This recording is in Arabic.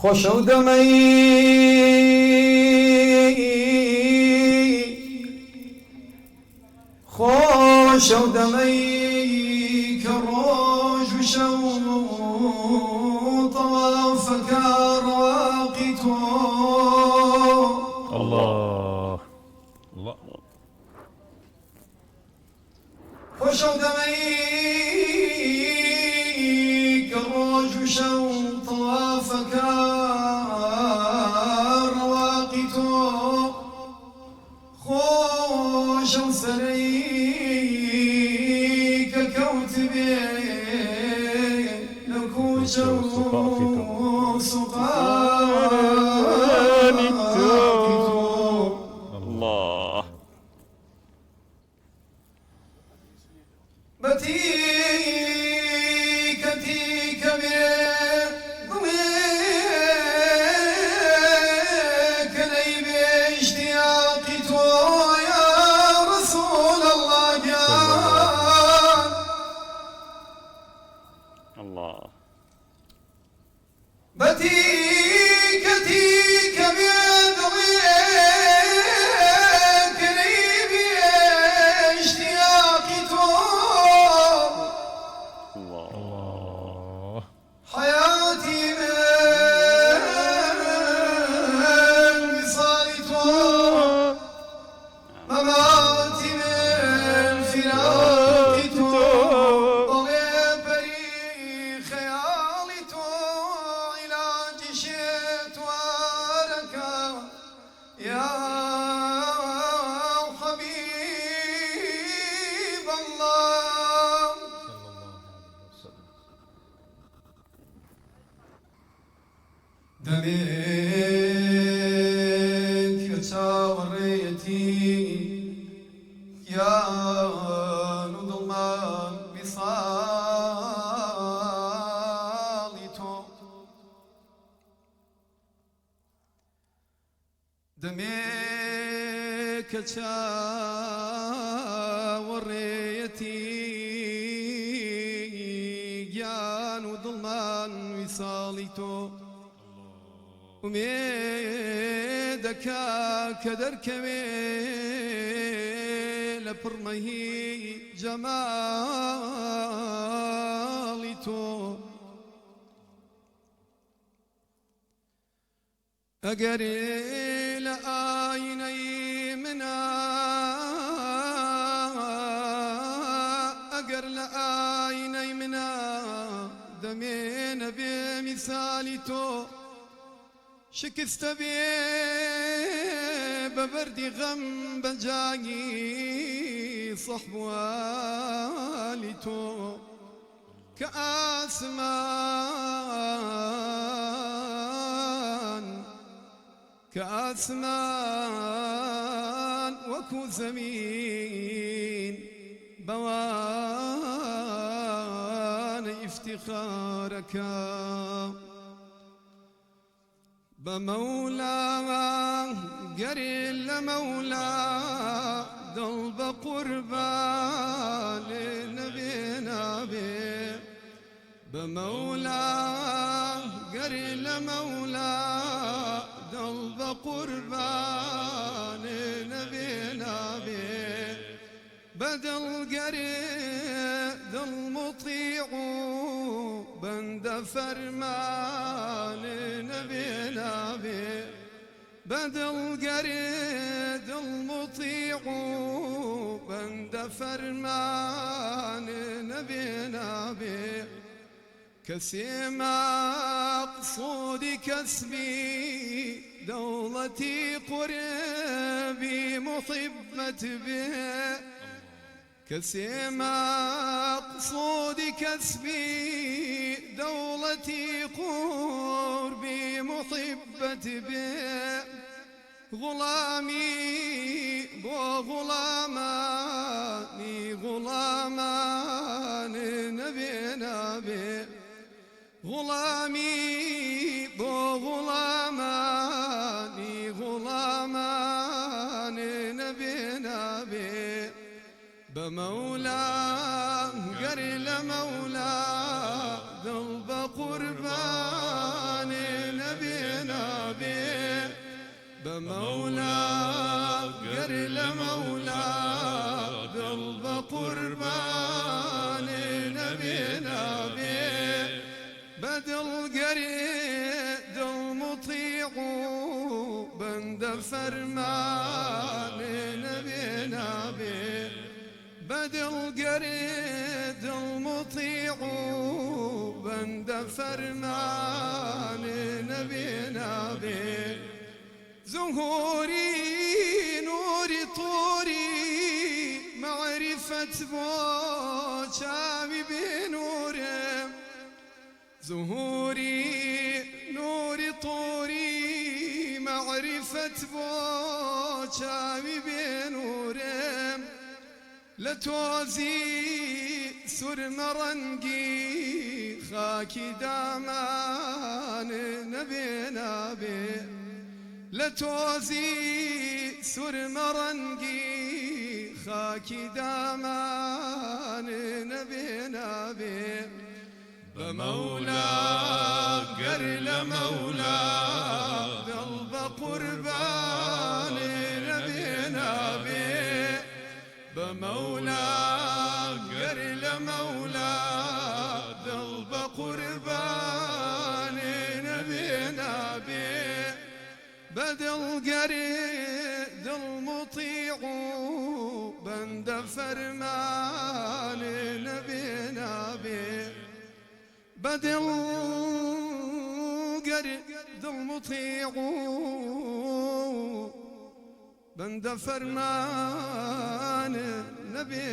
خوش و دمي خوش و دمي كالروج وشو طوافك راقته الله الله خوش و دمي كالروج وشو طوافك رواقته خوش وسريك كوتبي لكوشو سقانكتو الله بتيك تيك بضميك لي باشتياقي تو يا رسول الله يا الله بتيك تيك بضميك لي باشتياقي تو الله حياتي من وصالته مماتي من فراقته ضلي بري خيالته علاج شئت واركا يا حبيب الله دمك يتاوريتي يا نظلمان بصالته دمك يتاوريتي يا نظلمان بصالته وميدك كدرك ميل برمهي جمالتو أقري لآيني منا أقر لآيني منا دمين بمثالتو شكست بي ببردي غم بجاي صحب واليتو كأسمان وكو زمين بوان افتخارك بمولاه قري لمولى ضلب قربان لنبينا به بمولاه قري لمولى ضلب قربان لنبينا به بدل قري ذل مطيع بند فرمان نبينا به بدل قريد المطيع بند فرمان نبينا به كسيما مقصودي كسبي دولتي قربي محبة به كسيما مقصودي كسبي دولتي قربي محبة به غلامي بو غلاماني غلامان نبينا به غلامي بو غلاماني غلامان نبينا به بمولاه قري لمولاه ذنب قربان نبي مطيع بند فرمان نبي نبي بدل قريد المطيع بند فرمان نبي نبي زهوري نوري طوري معرفة بوشامي بنوره زهوري نوري طوري معرفة بوشامي بنوره لتوزي سر مرنقي خاكي دامان نبي نبي لتوزي سر مرنقي خاكي دامان نبي نبي بمولى قرل مولى قلب قربان نبي نبي بمولى قرل مولى قلب قربان نبي نبي بدل قريد المطيع بند فرمان نبي نبي بدل قريد المطيع بند فرمان نبي